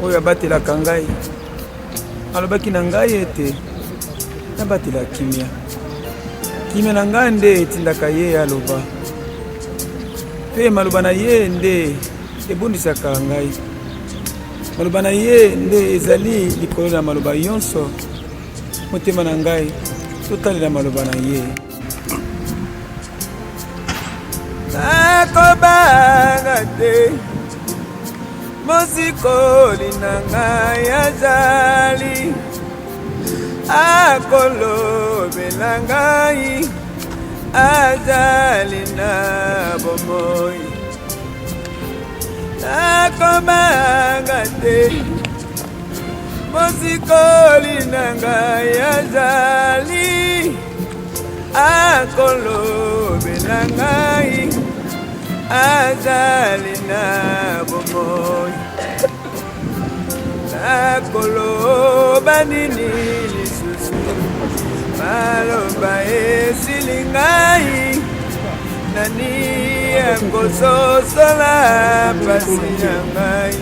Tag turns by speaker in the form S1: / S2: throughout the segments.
S1: oyo abatelaka ngai alobaki na ngai ete nabatela kimia na ngai nde etindaka ye aloba mpe maloba na ye nde ebundisaka ngai maloba na ye nde ezali likolo na maloba yonso motema na ngai totalela maloba na ye nakobanga te mosikoli na ngai azali akolobela ngai azali na bomoi nakobanga te mosikoli na ngai azali akolobela ngai azali na bomoi nakoloba nini lisusu maloba esili ngai nani akososola pasi ya ngai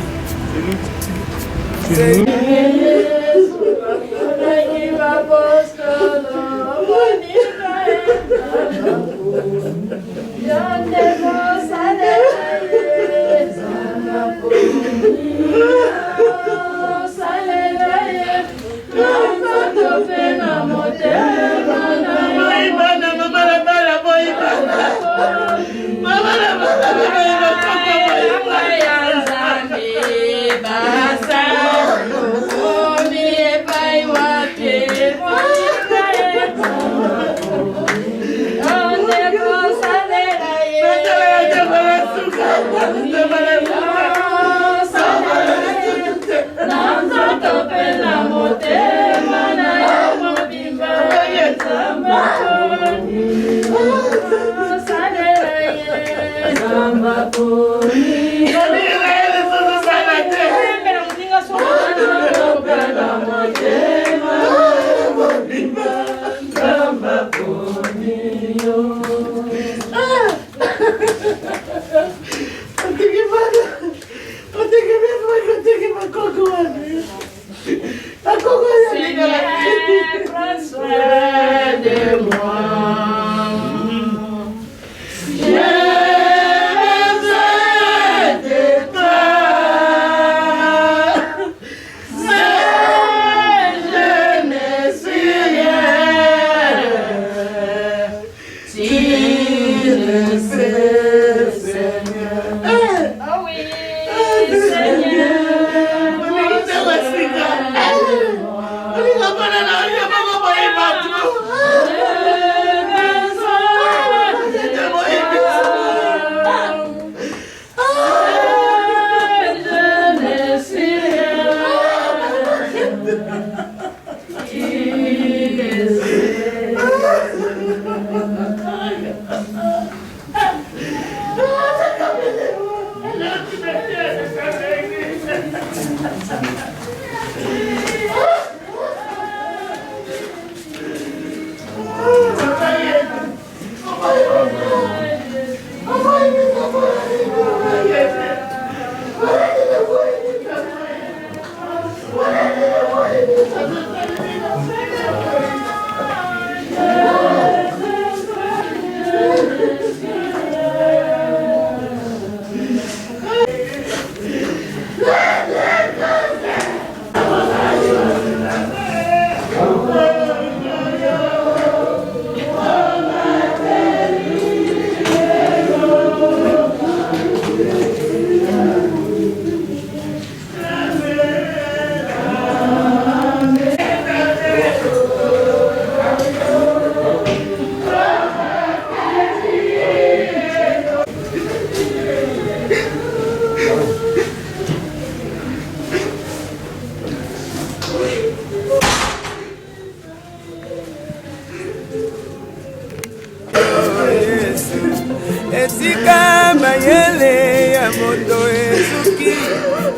S1: Esika mayele ya moto esuki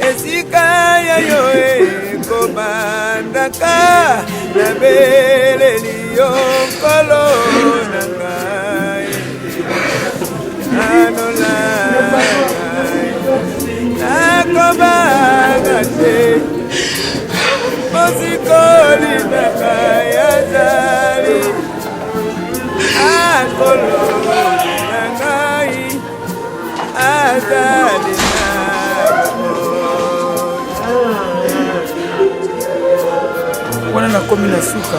S1: esika ya yoe komandaka na beleli yo kolo na ngai anola nakobanga te mosikoli na ngai azali akolobi na ngai azali na wana nakomi na suka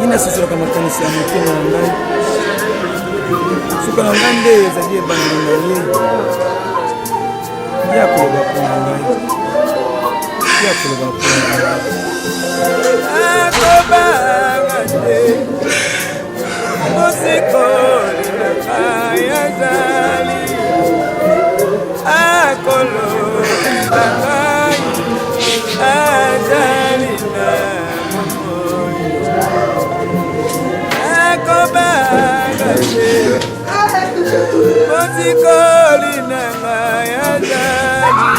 S1: inasosolaka makanisi ya motema na ngai suka na ngai nde ezali ebandeli na ye ya koloba mpona ngai ya koloba mpona ngai akobanga te mosikoli na ngai azali akolobi na ngai azali na akobanga te mosikoli na ngai azali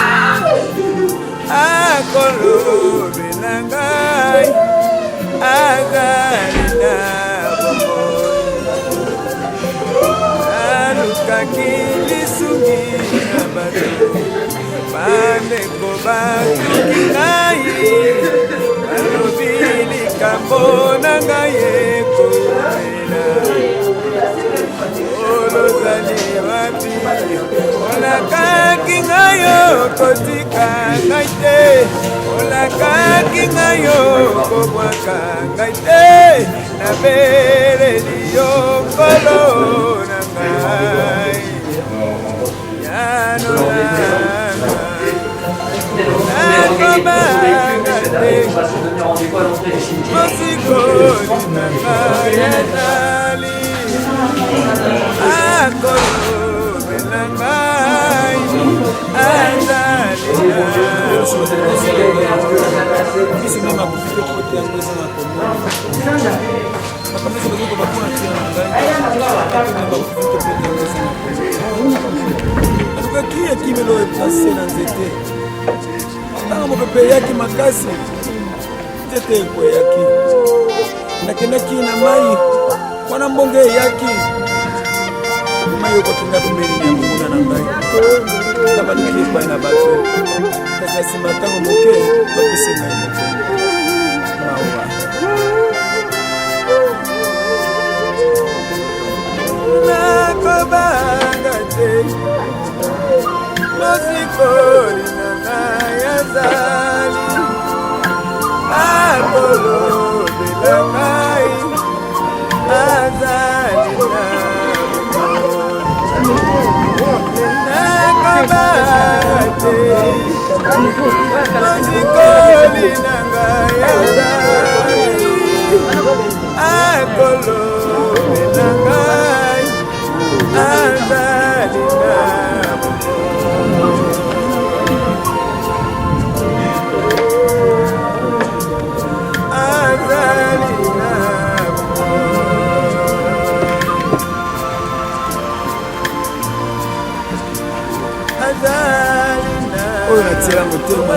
S1: akolobi na ngai azali na alukaki lisungi na bato bandeko batuki ngai balobi likambo na ngai ekomela olozali wapi olakaki ngai okotika ngai te olakaki ngai okobwaka ngai te nabeleli yo nkolo na ngai yanolanga nakobanga te mosikoli na ngai ezali akolobi na ngai azali alukaki yakimelo eplase na nzete ntango mopepe eyaki makasi nzete ekweyaki nakendaki na mai wana mbonge eyaki mai okokinga pembeni ya monguna na ngai na baluki epai na bato kasi na nsima ntango moke bapesi ngai moke mawa nakobanga te mosikoli na ngai azali akolobi na ngai azali na nakobanga te mosikoli na ngai azali akolobi na ngai azali na oyo natira motema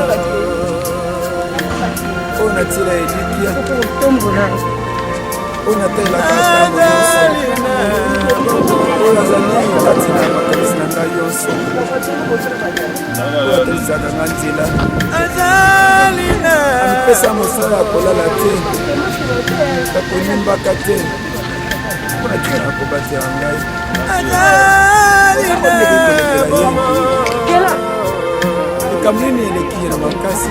S1: oyo natira elikia oyo natelaka oyo nazali kati na makanisi na ngai nyonso oyo atelisaka nga nzela amipesa mosala ya kolala te takonimbaka te mpona tika kobatela ngai likambo nini eleki na makasi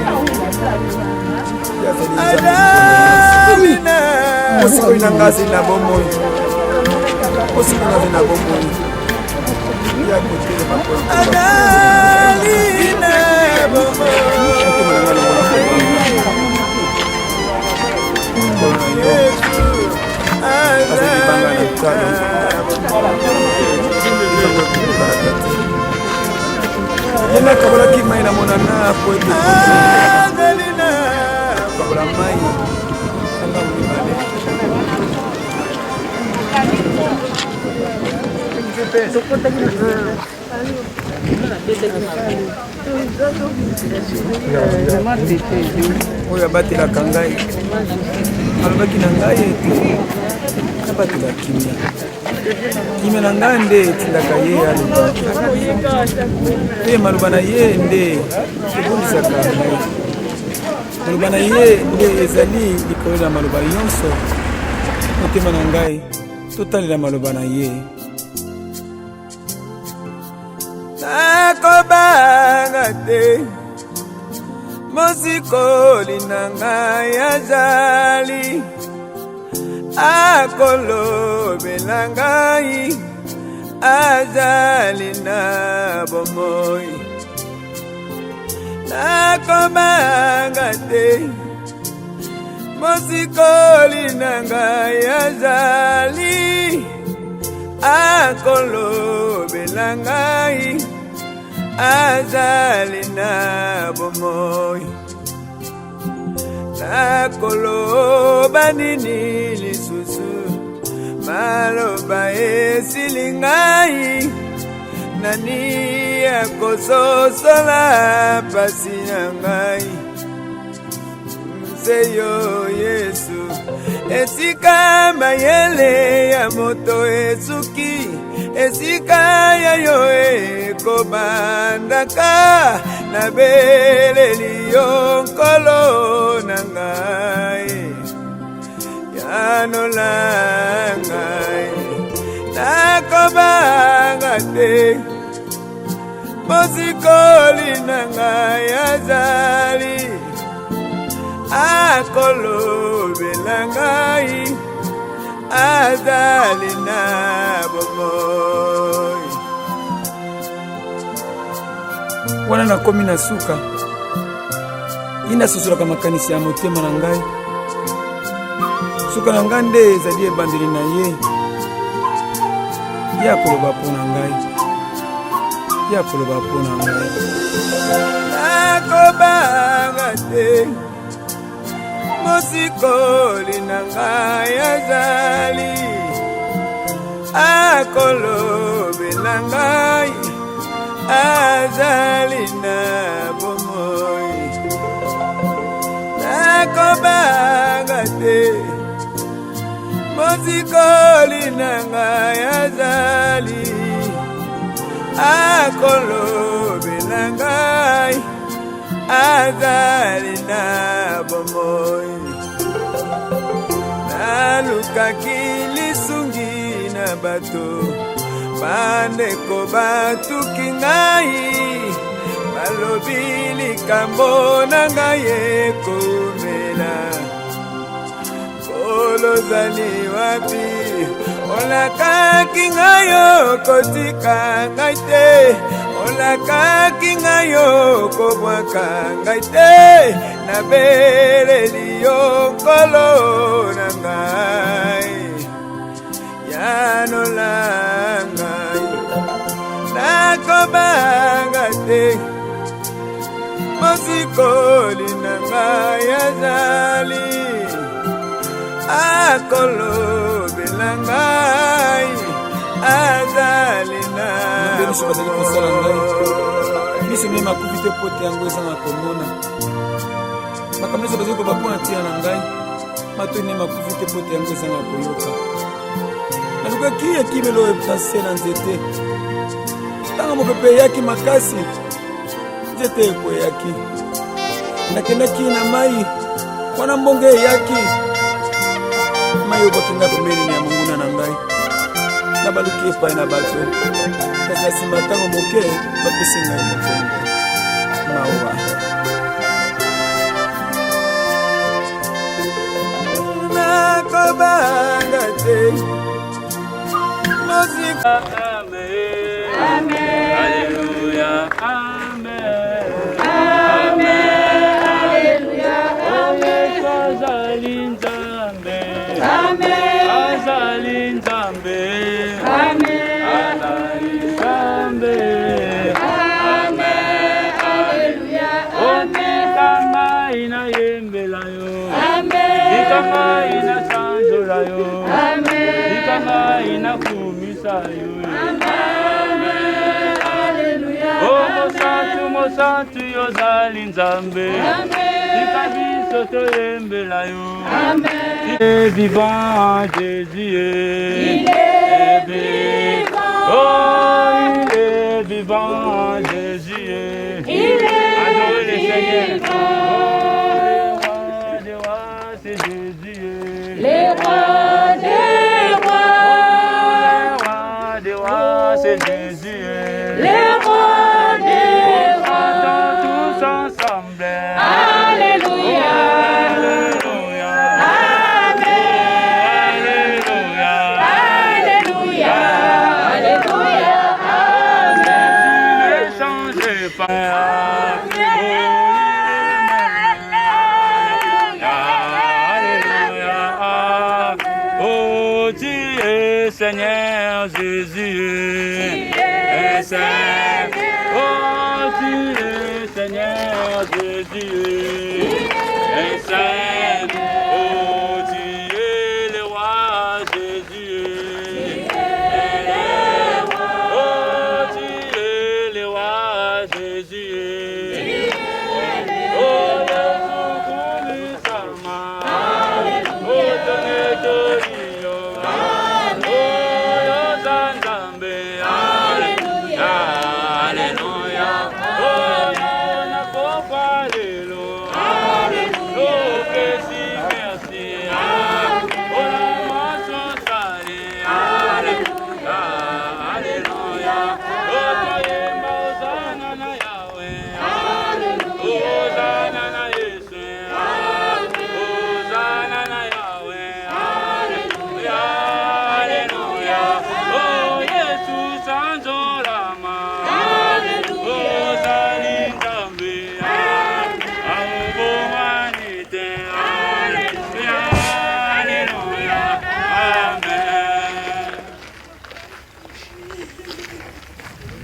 S1: mosikoyi na nga azali na bomoi mosikoyi na azali na bomoi ya kotelema azali banga na talo yena kabolaki mai na monana po ete kabola mai anga mibale oyo abatelaka ngai alobaki na ngai ete nabatela kimia kimia na ngai nde etindaka ye aloba mpe maloba na ye nde ebundisaka ngai maloba na ye nde ezali likolo na maloba nyonso motema na ngai totalela maloba na ye. Nakobanga te mosikoli na ngai azali akolobela ngai azali na bomoi. Nakobanga te mosikoli na ngai azali akolobela ngai azali na bomoi. Nakoloba nini lisusu maloba esili ngai nani akososola pasi na ngai. Nzeyo Yesu esika mayele ya moto esuki esika ya yo ekobandaka na beleli yo nkolo na ngai yanola ngai. Nakobanga te mosikoli na ngai azali akolobela ngai azali na bomoi. Wana nakomi na suka ina sosolaka makanisi ya motema na ngai. Suka na ngai nde ezali ebandeli na ye ya koloba mpo na ngai ya koloba mpo na ngai. Nakobanga te mosikoli na ngai azali akolobela ngai azali na bomoi. Nakobanga te mosikoli na ngai azali akolobela ngai azali na bomoi. Nalukaki lisungi na bato bandeko batuki ngai balobi likambo na ngai ekomela. Olozali wapi olakaki ngai kotika ngai te olakaki ngai kobwaka ngai te na beleli yo nkolo na ngai yanola ngai. Nakobanga te mosikoli na ngai azali akolobela ngai azali na biso mie makufi te pote yango ezanga komona makambo nyonso bazali kobapona tina na ngai matoi ne makufi te pote yango ezanga koyoka. Nalukaki ekimelo na se na nzete ntango mopepe eyaki makasi nzete ekoyaki. Nakendaki na mai wana mbonge eyaki mayo bakinga pembeni ya monguna na ngai nabaluki epai na bato kasi nsima ntango moke bapesi ngai mokongo mawa. Nakobanga te mosika. Amen. Amen. Alleluia. Amen. Amen. Alleluia. Amen. Azali Nzambe. Amen. Azali Nzambe. Amen. Azali Nzambe. Amen. Alleluia. Amen. Kama ina yembela yo. Amen. Kama ina sanjola yo. Amen. Kama ina kumisa yo. Amen. Alleluia. Oh mosantu yo zali Nzambe. Amen. Ikabiso to yembela yo. Amen. Il est vivant, Jésus. Il est vivant. Oh, il est vivant, Jésus. Il est vivant.
S2: Oh, tu es Seigneur Jésus, est Saint. Oh, tu es Seigneur Jésus, est Saint. Oh, tu es le roi Jésus, est le roi. Oh, tu es le roi Jésus. Oh, Jésus, Sama. Oh, Tonetorio.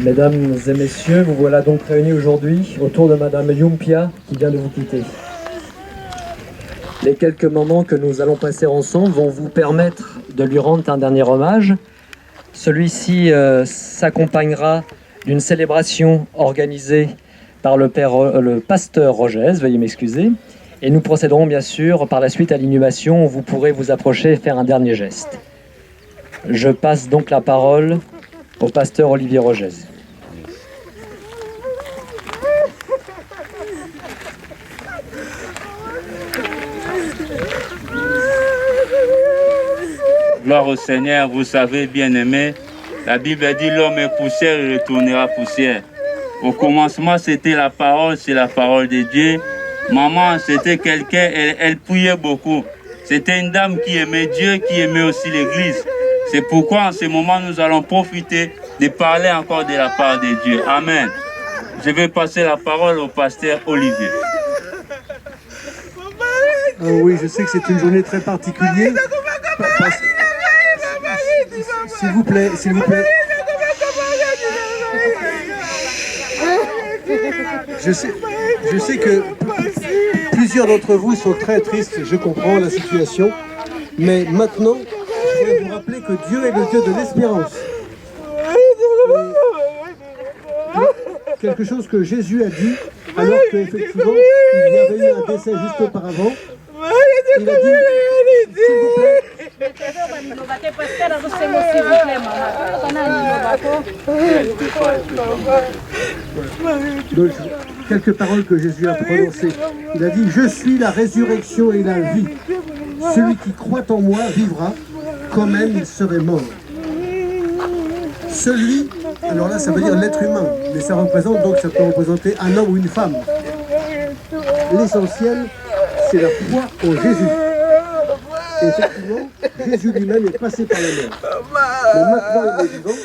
S3: Mesdames et messieurs, vous voilà donc réunis aujourd'hui autour de Madame Yumpia qui vient de vous quitter. Les quelques moments que nous allons passer ensemble vont vous permettre de lui rendre un dernier hommage. Celui-ci s'accompagnera d'une célébration organisée par le pasteur Rogès, veuillez m'excuser, et nous procéderons bien sûr par la suite à l'inhumation où vous pourrez vous approcher et faire un dernier geste. Je passe donc la parole au pasteur Olivier Rogès.
S2: Gloire au Seigneur, vous savez, bien-aimés, la Bible dit l'homme est poussière et retournera poussière. Au commencement, c'était la parole, c'est la parole de Dieu. Maman, c'était quelqu'un, elle priait beaucoup. C'était une dame qui aimait Dieu, qui aimait aussi l'Église. C'est pourquoi en ce moment, nous allons profiter de parler encore de la part de Dieu. Amen. Je vais passer la parole au pasteur Olivier.
S4: Oui, je sais que c'est une journée très particulière. S'il vous plaît, s'il vous plaît. Je sais que plusieurs d'entre vous sont très tristes, je comprends la situation. Mais maintenant, je voudrais vous rappeler que Dieu est le Dieu de l'espérance. Quelque chose que Jésus a dit, alors qu'effectivement, il y avait eu un décès juste auparavant. Il a dit, s'il vous plaît, donc, quelques paroles que Jésus a prononcées. Il a dit, je suis la résurrection et la vie. Celui qui croit en moi vivra, quand même il serait mort. Celui, alors là ça veut dire l'être humain, mais ça représente donc, ça peut représenter un homme ou une femme. L'essentiel, c'est la foi en Jésus. Et effectivement, Jésus lui-même est passé par la mort. Mais maintenant il est vivant.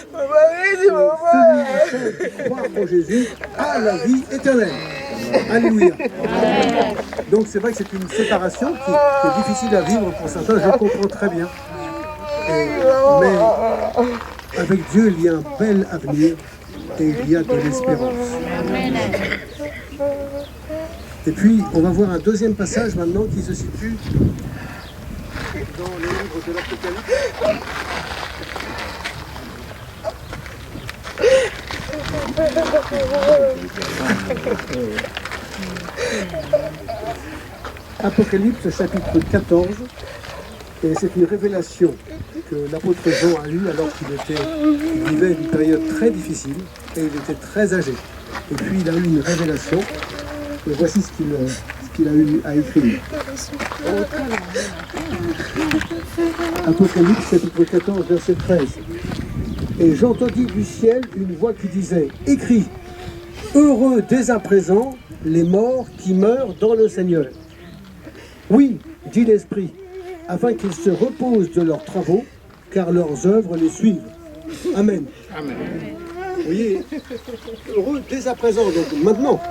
S4: Celui qui croit en Jésus a la vie éternelle. Alléluia. Donc c'est vrai que c'est une séparation qui est difficile à vivre pour certains, je comprends très bien. Mais avec Dieu, il y a un bel avenir et il y a de l'espérance. Et puis, on va voir un deuxième passage maintenant qui se situe dans le livre de l'Apocalypse. Apocalypse chapitre 14, et c'est une révélation que l'apôtre Jean a eue alors qu'il vivait une période très difficile et il était très âgé. Et puis il a eu une révélation, et voici ce qu'il a eu à écrire. Apocalypse chapitre 14 verset 13. Et j'entendis du ciel une voix qui disait, écris, heureux dès à présent les morts qui meurent dans le Seigneur. Oui, dit l'Esprit, afin qu'ils se reposent de leurs travaux, car leurs œuvres les suivent. Amen. Amen. Vous voyez, heureux dès à présent, donc maintenant.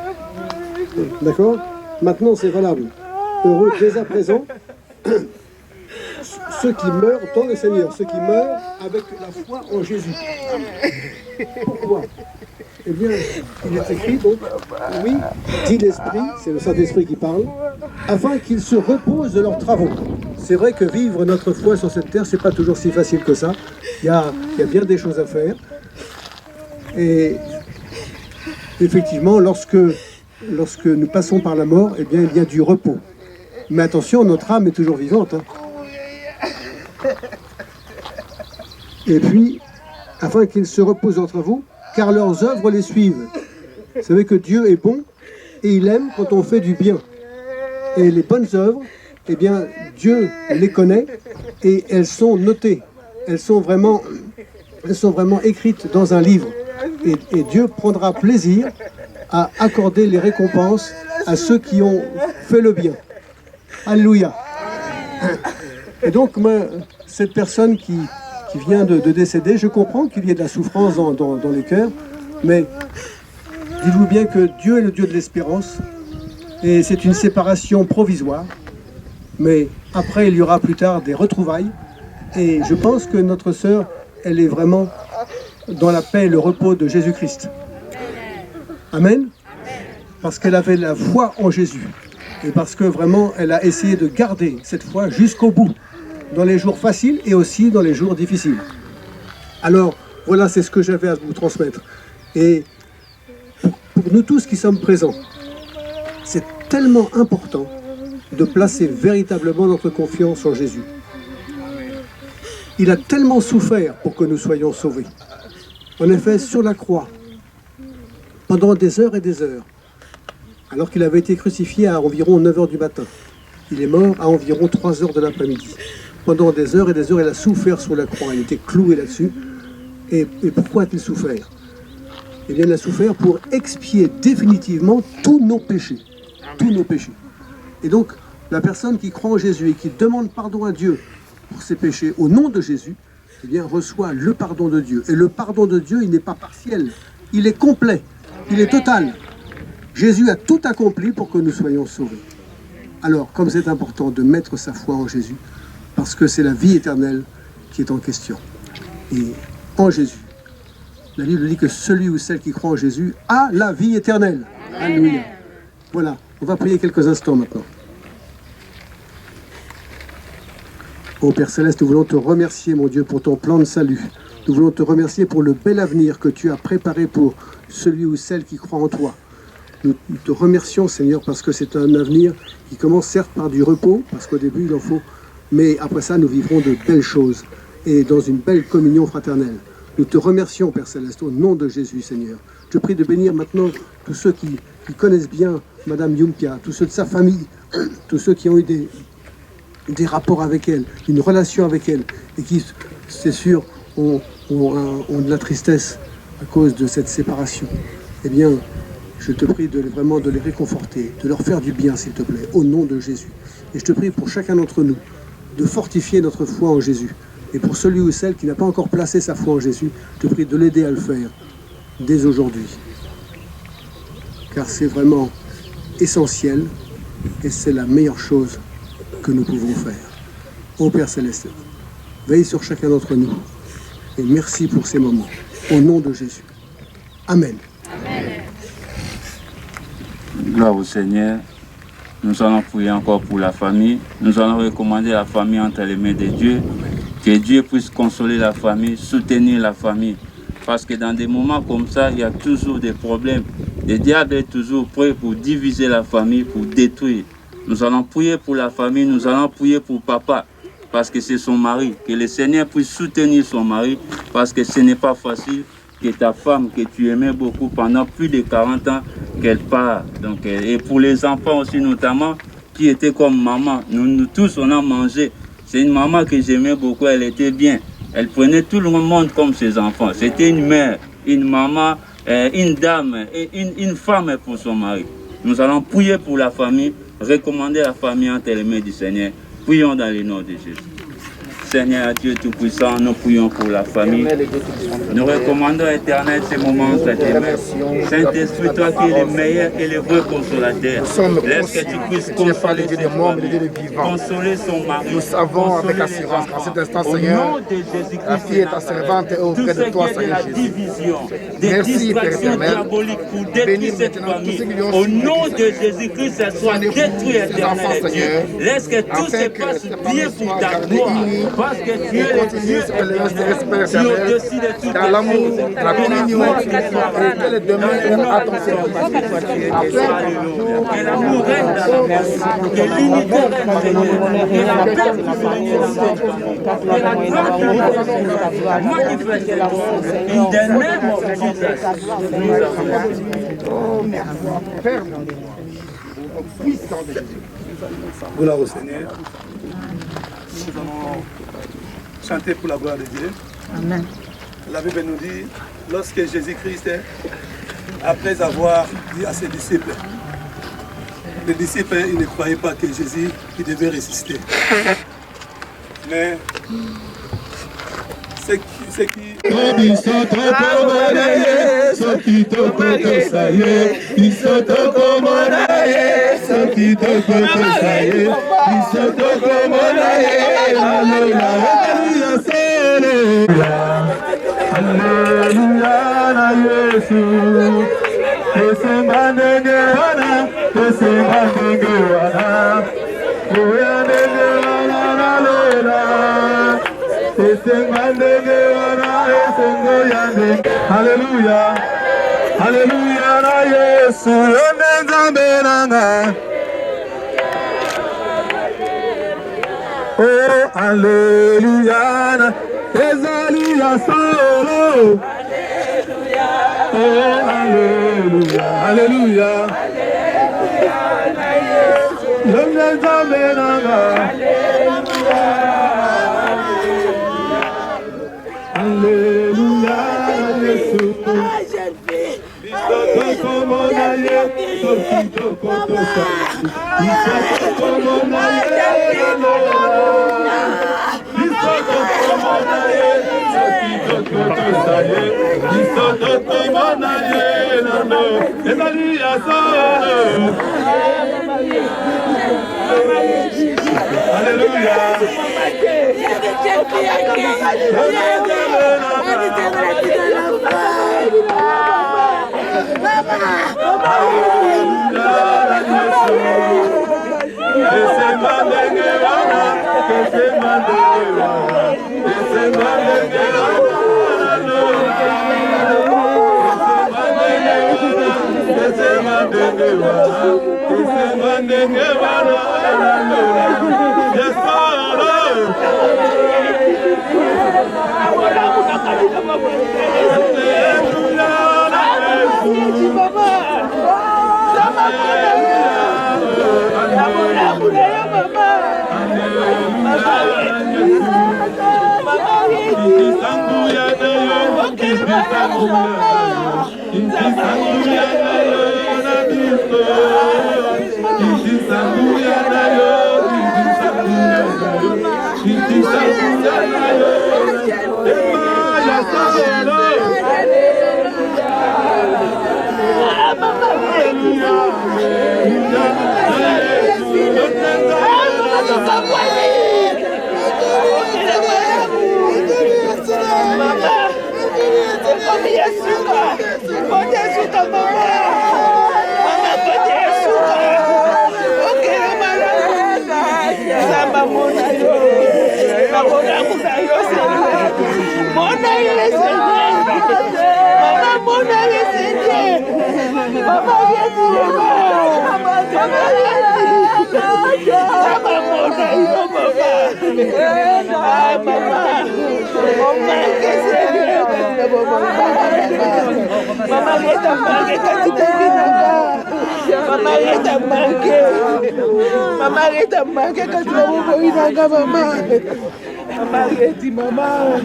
S4: D'accord? Maintenant, c'est valable. Heureux dès à présent, ceux qui meurent dans le Seigneur, ceux qui meurent avec la foi en Jésus. Pourquoi? Eh bien, il est écrit, donc, oui, dit l'Esprit, c'est le Saint-Esprit qui parle, afin qu'ils se reposent de leurs travaux. C'est vrai que vivre notre foi sur cette terre, c'est pas toujours si facile que ça. Il y a bien des choses à faire. Et effectivement, lorsque nous passons par la mort, eh bien, il y a du repos. Mais attention, notre âme est toujours vivante. Hein. Et puis, afin qu'ils se reposent entre vous, car leurs œuvres les suivent. Vous savez que Dieu est bon et il aime quand on fait du bien. Et les bonnes œuvres, eh bien, Dieu les connaît et elles sont notées. Elles sont vraiment écrites dans un livre. Et Dieu prendra plaisir à accorder les récompenses à ceux qui ont fait le bien. Alléluia. Et donc, moi, cette personne qui vient de décéder, je comprends qu'il y ait de la souffrance dans les cœurs, mais dites-vous bien que Dieu est le Dieu de l'espérance, et c'est une séparation provisoire, mais après il y aura plus tard des retrouvailles, et je pense que notre sœur, elle est vraiment dans la paix et le repos de Jésus-Christ. Amen. Parce qu'elle avait la foi en Jésus, et parce que vraiment elle a essayé de garder cette foi jusqu'au bout, dans les jours faciles et aussi dans les jours difficiles. Alors, voilà, c'est ce que j'avais à vous transmettre. Et pour nous tous qui sommes présents, c'est tellement important de placer véritablement notre confiance en Jésus. Il a tellement souffert pour que nous soyons sauvés. En effet, sur la croix, pendant des heures et des heures, alors qu'il avait été crucifié à environ 9 h du matin, il est mort à environ 3 h de l'après-midi. Pendant des heures et des heures, il a souffert sur la croix. Il était cloué là-dessus. Et pourquoi a-t-il souffert? Eh bien, il a souffert pour expier définitivement tous nos péchés. Tous nos péchés. Et donc, la personne qui croit en Jésus et qui demande pardon à Dieu pour ses péchés au nom de Jésus, eh bien, reçoit le pardon de Dieu. Et le pardon de Dieu, il n'est pas partiel. Il est complet. Il est total. Jésus a tout accompli pour que nous soyons sauvés. Alors, comme c'est important de mettre sa foi en Jésus, parce que c'est la vie éternelle qui est en question. Et en Jésus, la Bible dit que celui ou celle qui croit en Jésus a la vie éternelle. Alléluia. Voilà, on va prier quelques instants maintenant. Ô Père Céleste, nous voulons te remercier, mon Dieu, pour ton plan de salut. Nous voulons te remercier pour le bel avenir que tu as préparé pour celui ou celle qui croit en toi. Nous te remercions, Seigneur, parce que c'est un avenir qui commence certes par du repos, parce qu'au début, il en faut. Mais après ça, nous vivrons de belles choses et dans une belle communion fraternelle. Nous te remercions, Père Céleste, au nom de Jésus, Seigneur. Je prie de bénir maintenant tous ceux qui connaissent bien Madame Yumpia, tous ceux de sa famille, tous ceux qui ont eu des rapports avec elle, une relation avec elle, et qui, c'est sûr, ont de la tristesse à cause de cette séparation. Eh bien, je te prie vraiment de les réconforter, de leur faire du bien, s'il te plaît, au nom de Jésus. Et je te prie pour chacun d'entre nous, de fortifier notre foi en Jésus. Et pour celui ou celle qui n'a pas encore placé sa foi en Jésus, je te prie de l'aider à le faire dès aujourd'hui. Car c'est vraiment essentiel et c'est la meilleure chose que nous pouvons faire. Ô Père Céleste, veille sur chacun d'entre nous et merci pour ces moments. Au nom de Jésus. Amen.
S2: Amen. Gloire au Seigneur. Nous allons prier encore pour la famille. Nous allons recommander la famille entre les mains de Dieu. Que Dieu puisse consoler la famille, soutenir la famille. Parce que dans des moments comme ça, il y a toujours des problèmes. Le diable est toujours prêt pour diviser la famille, pour détruire. Nous allons prier pour la famille, nous allons prier pour papa. Parce que c'est son mari. Que le Seigneur puisse soutenir son mari. Parce que ce n'est pas facile que ta femme, que tu aimais beaucoup pendant plus de 40 ans, qu'elle part. Donc, et pour les enfants aussi notamment, qui étaient comme maman. Nous tous, on a mangé. C'est une maman que j'aimais beaucoup, elle était bien. Elle prenait tout le monde comme ses enfants. C'était une mère, une maman, une dame, une femme pour son mari. Nous allons prier pour la famille, recommander la famille entre les mains du Seigneur. Prions dans le nom de Jésus. Seigneur Dieu Tout-Puissant, nous prions pour la famille. Nous recommandons, Éternel, ces moments entre tes mains. Saint-Esprit, toi qui es le meilleur et le vrai consolateur, laisse que tu puisses consoler ses familles, consoler son mari.
S5: Nous savons avec assurance qu'en cet instant, Seigneur, la fille est ta servante et auprès de toi, Seigneur Jésus. Merci, Père éternel. Bénis maintenant tous ceux qui lui ont
S2: au nom de Jésus-Christ, ça soit détruit, Éternel Dieu. Laisse que tout se passe bien pour ta gloire. Parce que tu es le Dieu au-dessus de tout.
S5: Dans l'amour, la communion, et qu'elle demeure à ton service.
S2: Que l'amour règne dans la maison, que l'unité règne, Seigneur, que la paix que la grâce manifeste in the name of Jesus. Nous avons
S5: Père, puissant de Jésus.
S4: Gloire au Seigneur. Nous allons chanter pour la gloire de Dieu.
S6: Amen.
S4: La Bible nous dit, lorsque Jésus-Christ, après avoir dit à ses disciples, les disciples, ils ne croyaient pas que Jésus il devait résister. Mais c'est qui
S7: Hallelujah, hallelujah, na Yesu, onenza oh, hallelujah, na ezali ya solo. Oh, hallelujah, hallelujah, onenza benanga. Alléluia, Jésus.
S6: Marieti mama.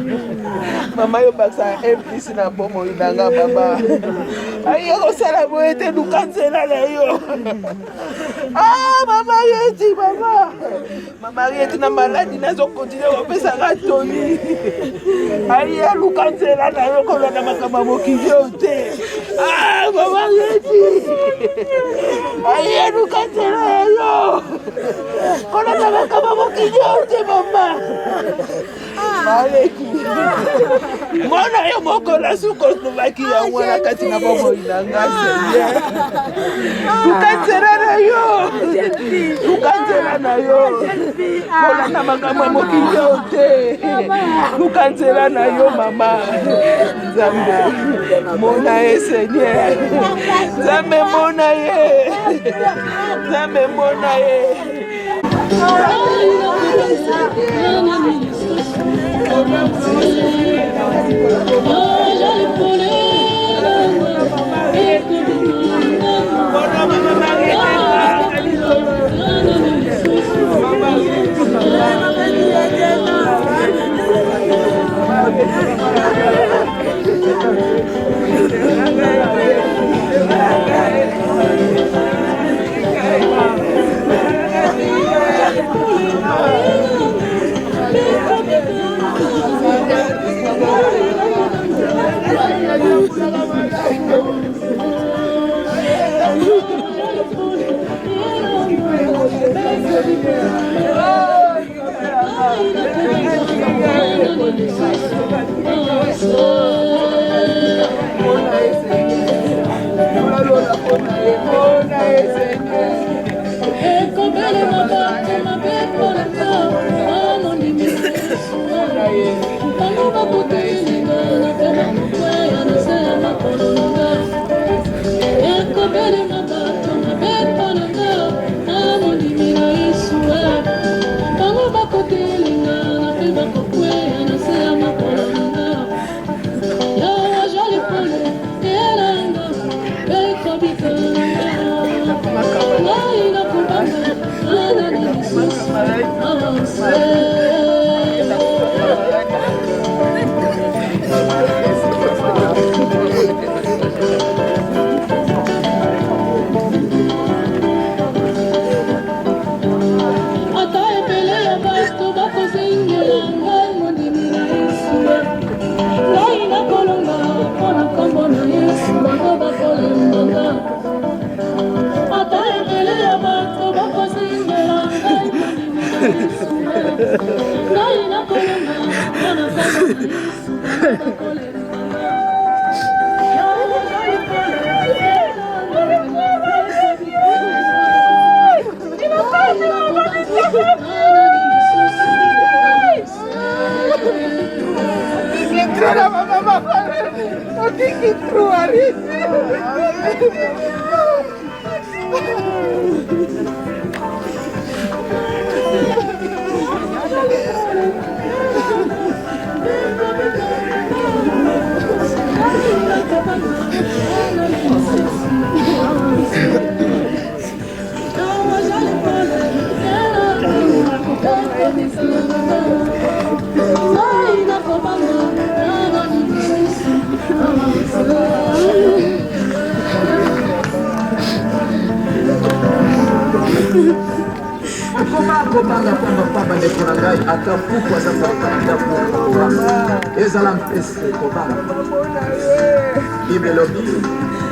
S6: Mama yo baksa implice na bomo inanga mama. Ayo ko sala boete du cancela la yo. Ah mama yeti mama. Mama yeti na maladi na zo continue ko pesa ratoni. Ayo lu cancela na yo ko na makama mokije te. Ah mama yeti. Ayo lu cancela yo. Ko na makama mokije te mama. Maleki. Mwana yo moko la suko tubaki ya mwana kati na bomo inanga seye. Tukatsera na yo. Tukatsera na yo. Mwana na makama mokijo te. Tukatsera na yo mama. Zambe. Mona ye Seigneur. Zambe mona ye. Zambe mona ye.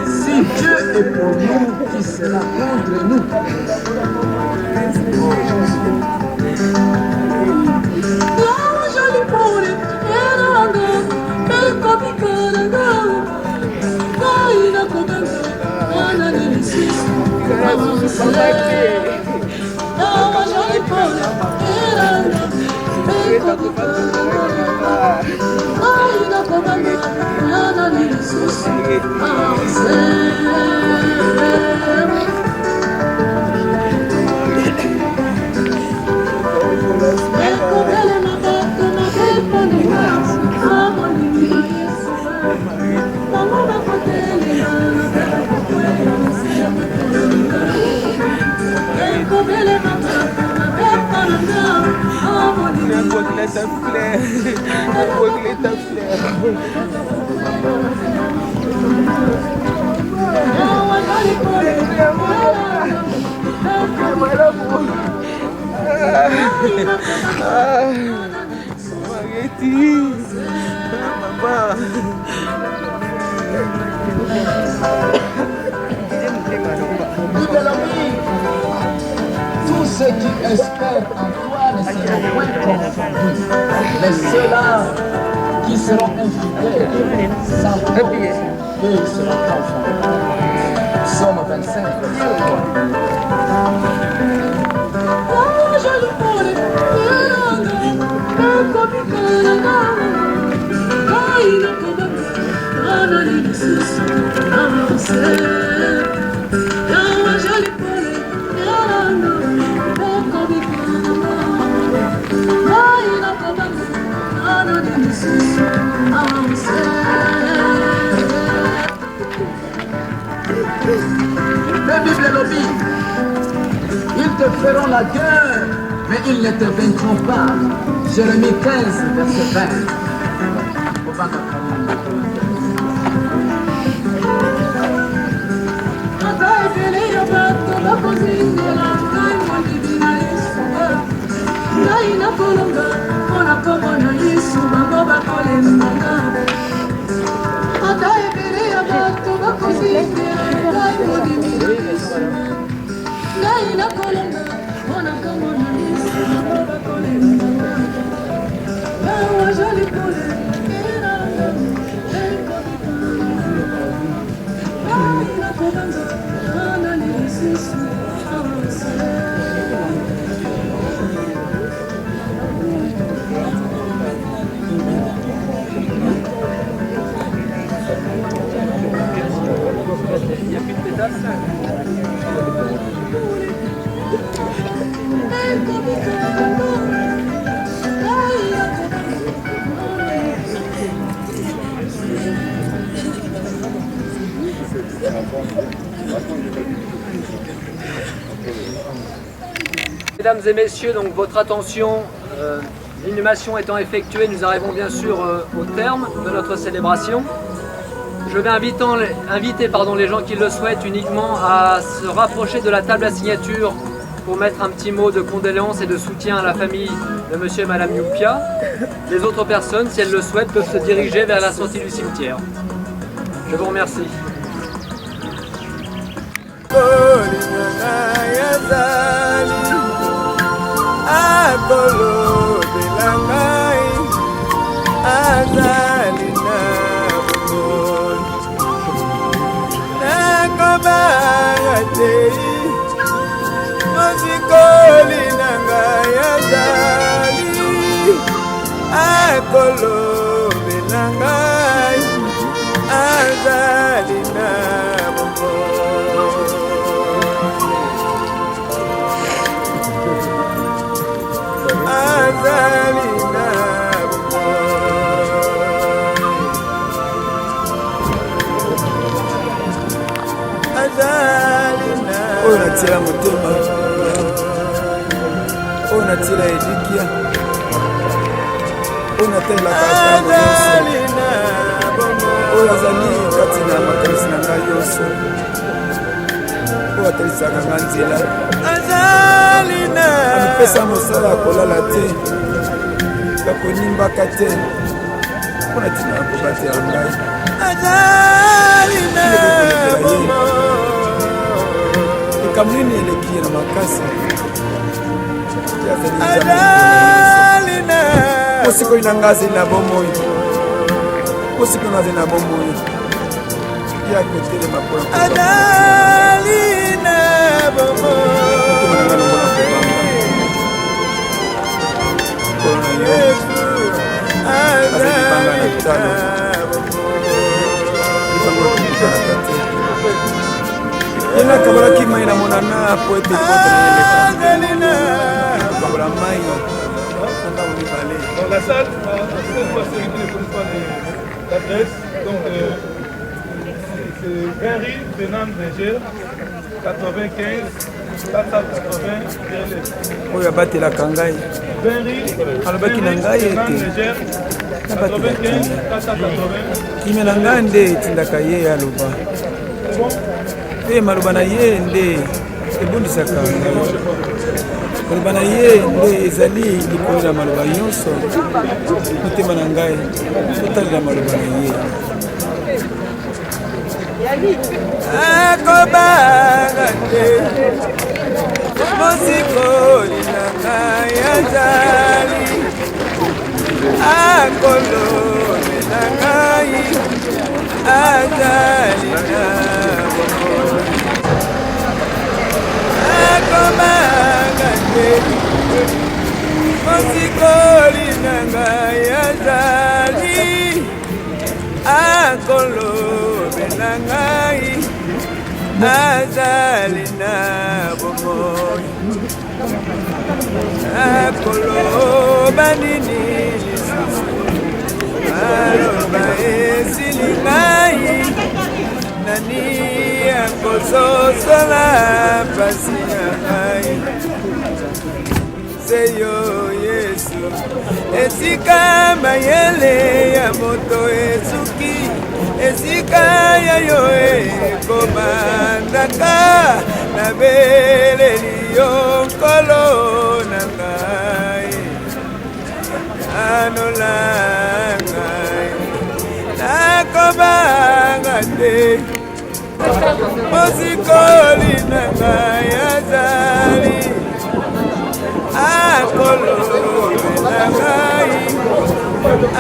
S4: Si Dieu est pour nous, qui sera contre nous?
S6: Voilà ta fleur. Régler ta fleur. Spaghetti. Maman.
S8: Tous ceux qui espèrent en toi ne seront point confondus, mais ceux-là qui seront infidèles, sans toi, eux seront confondus. Psaume 25, verset 3. Bible lobby, ils te feront la guerre, mais ils ne te vaincront pas. Jérémie 15, verset 20.
S3: Mesdames et messieurs, donc votre attention, l'inhumation étant effectuée, nous arrivons bien sûr au terme de notre célébration. Je vais inviter les gens qui le souhaitent uniquement à se rapprocher de la table à signature pour mettre un petit mot de condoléances et de soutien à la famille de monsieur et madame Youpia. Les autres personnes, si elles le souhaitent, peuvent se diriger vers la sortie du cimetière. Je vous remercie.
S1: oyo natila motema oyo natila edikia oyo natelelaka ntango nyonso oyo azali kati na makanisi na ngai nyonso oyo atalisaka nga nzela amipesa mosala ya kolala te ya konimbaka te mpo na ntina ya kobatela ngai likambo nini eleki na makasi mosikoyi na ngai azali na bomoi mosikoyi na azali na bomoi ya kotelema mpona azali banga na talo yena kabolaki mai na monana po ete kabola mai ntango mibale.
S7: Dans la salle, la sécurité ne connaît pas l'adresse, donc c'est 20 rue Fernand Ringer,
S1: oyo abatelaka ngai alobaki na ngai ete nabatelaka kimia na ngai nde etindaka ye aloba mpe maloba na ye nde ebundisaka ngai maloba na ye nde ezali likolo na maloba nyonso motema na ngai totalela maloba na ye akobanga te mosikoli na ngai azali akolone na ngai azali na akobanga te mosikoli na ngai azali akolone na ngai azali na bomoi akoloba nini lisusu aloba esili ngai nani akososola pasi ya ngai seyo Yesu esika mayele ya moto esuki esika ya yo ekomandaka nabeleli yo nkolo na ngai anola ngai nakobanga te mosikoli na ngai azali akolobe na ngai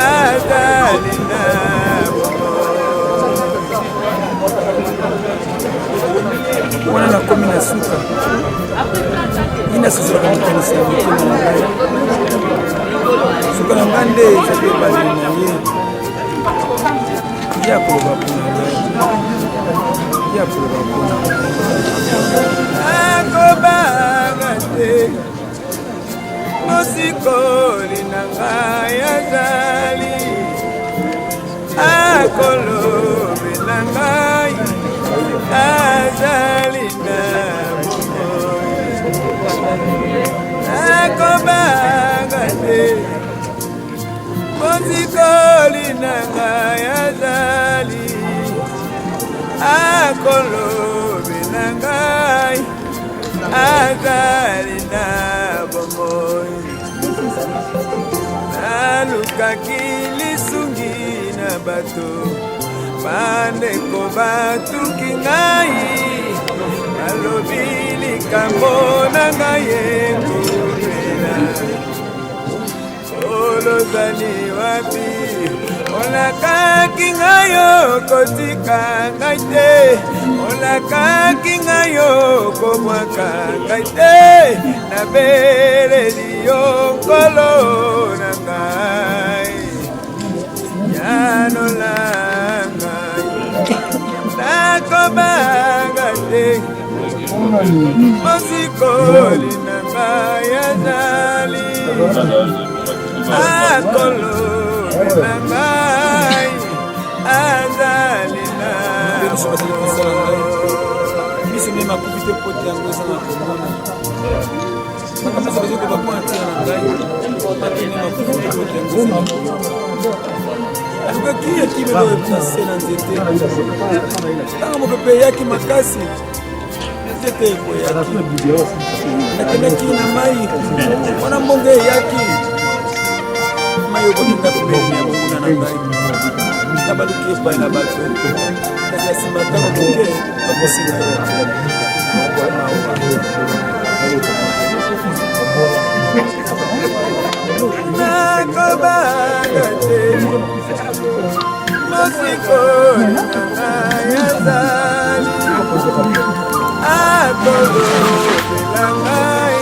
S1: azali na wana nakomi na suka inasusulaka makanisi ya motema na ngai suka na ngai nde ezali ebazeli na ye ye akoloba mpona ngai ye akoloba mpona akobanga te mosikoli na ngai azali akolobe na ngai azali na bomoi akobanga te mosikoli na ngai azali akolobe na ngai azali na bomoi nalukaki lisungi na bato bandeko batuki ngai balobi likambo na ngai ekopela olozali wapi olakaki ngai okotika ngai te olakaki ngai okomwaka ngai te nabeleli yo nkolo na ngai yanola nakobanga te mosikoli na ngai azali akolobe na ngai azali na biso mpe makubi te pote yango eza na komona makambo eza bezoko bapointir na ngai matene makubi te pote yango eza na komona alukaki yaki belo eplase na nzete ntango mopepe eyaki makasi nzete ekoyaki nakendaki na mai wana mbongo eyaki mai okokinga pembeni ya monguna na ngai nabaluki epai na bato kasi ya nsima ntango moke bakosinga nakobanga te mosikoli na ngai azali akolobela ngai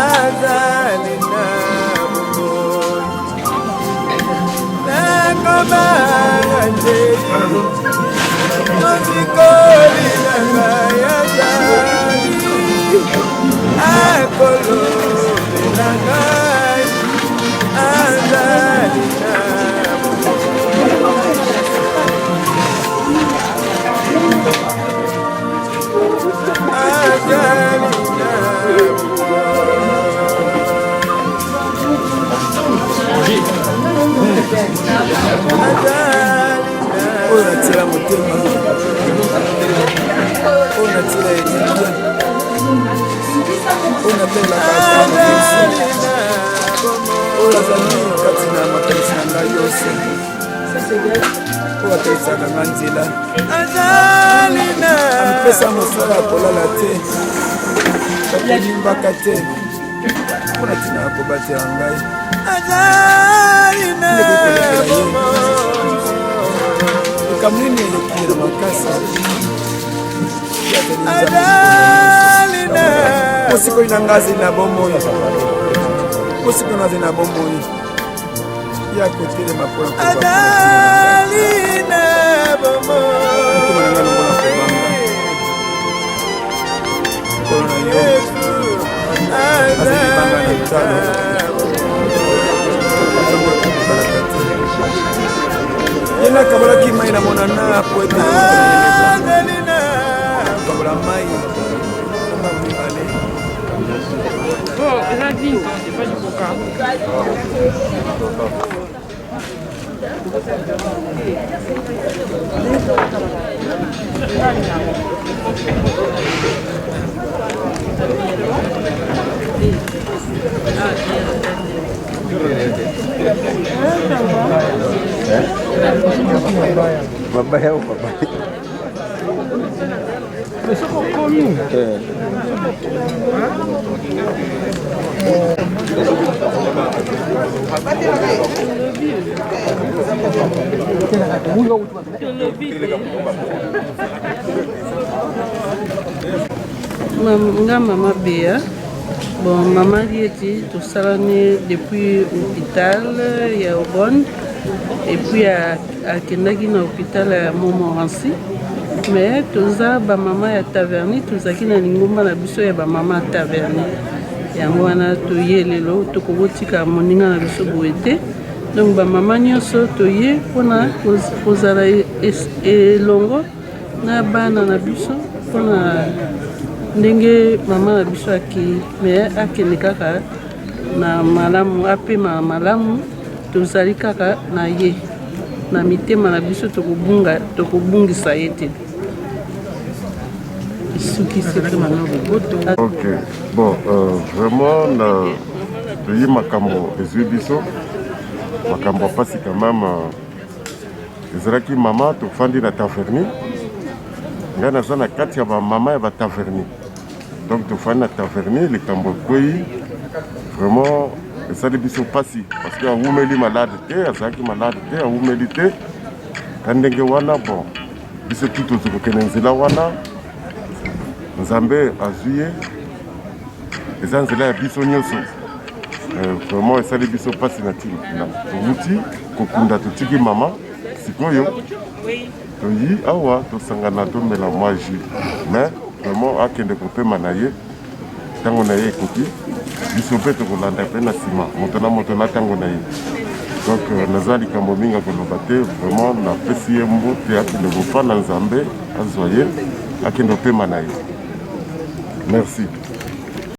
S1: azali na bomoi nakobanga te mosikoli na ngai azali akolobela ngai azali na bomoi oyo natila motema oyo natila elingia oyo napelaka oyo azali kati na makanisi na ngai yose oyo apelisaka nga nzela amipesa mosala ya kolala te akolimbaka te mpona ntina ya kobatela ngai likambo nini elekile na makasi mosikoyi na nga azali na bomoi mosikoyi na azali na bomoi ya kotelema mpona motema na nga longola kobanga nkolo na yo azali banga na talo yena kabalaki mai na monana po ete kabola mai na mibale
S9: Babaya o babaya.
S10: Nga mama Béa. Bon, maman dit tout ça depuis l'hôpital, il y a Aubonne, et puis à Kendagi na l'hôpital à Montmorency. Mais tout ça, maman est tavernie, tout ça qui n'a l'ingoma la biso ya maman tavernie. Yango wana toye lelo tokobotika moninga na biso boete. Donc maman nyonso toye pona kozala elongo na bana na biso pona ndenge mama na biso me akende kaka na malamu apema malamu tozali kaka na ye na mitema na biso tokobungisa ye te
S11: ok bon vraiment toyi makambo ezwi biso makambo apasi quand même ezalaki mama tofandi na taverni ngai naza na kati ya bamama ya bataverni donc tofandi na taverni likambo ekwei vraiment esali biso mpasi parce que awumeli malade te azalaki malade te awumeli te ka ndenge wana bon biso tu tozokokende nzela wana nzambe azwi ye eza nzela ya biso nyonso vraiment esali biso mpasi na towuti kokunda totiki mama sikoyo toyi awa tosangana tomela mwa jus mais vraiment akende kopema na ye ntango na ye ekoki biso mpe tokolanda mpe na nsima moto na moto na ntango na ye donc naza likambo mingi akoloba te vraiment napesi ye mbote akende kofa na nzambe azwa ye akende kopema na ye merci.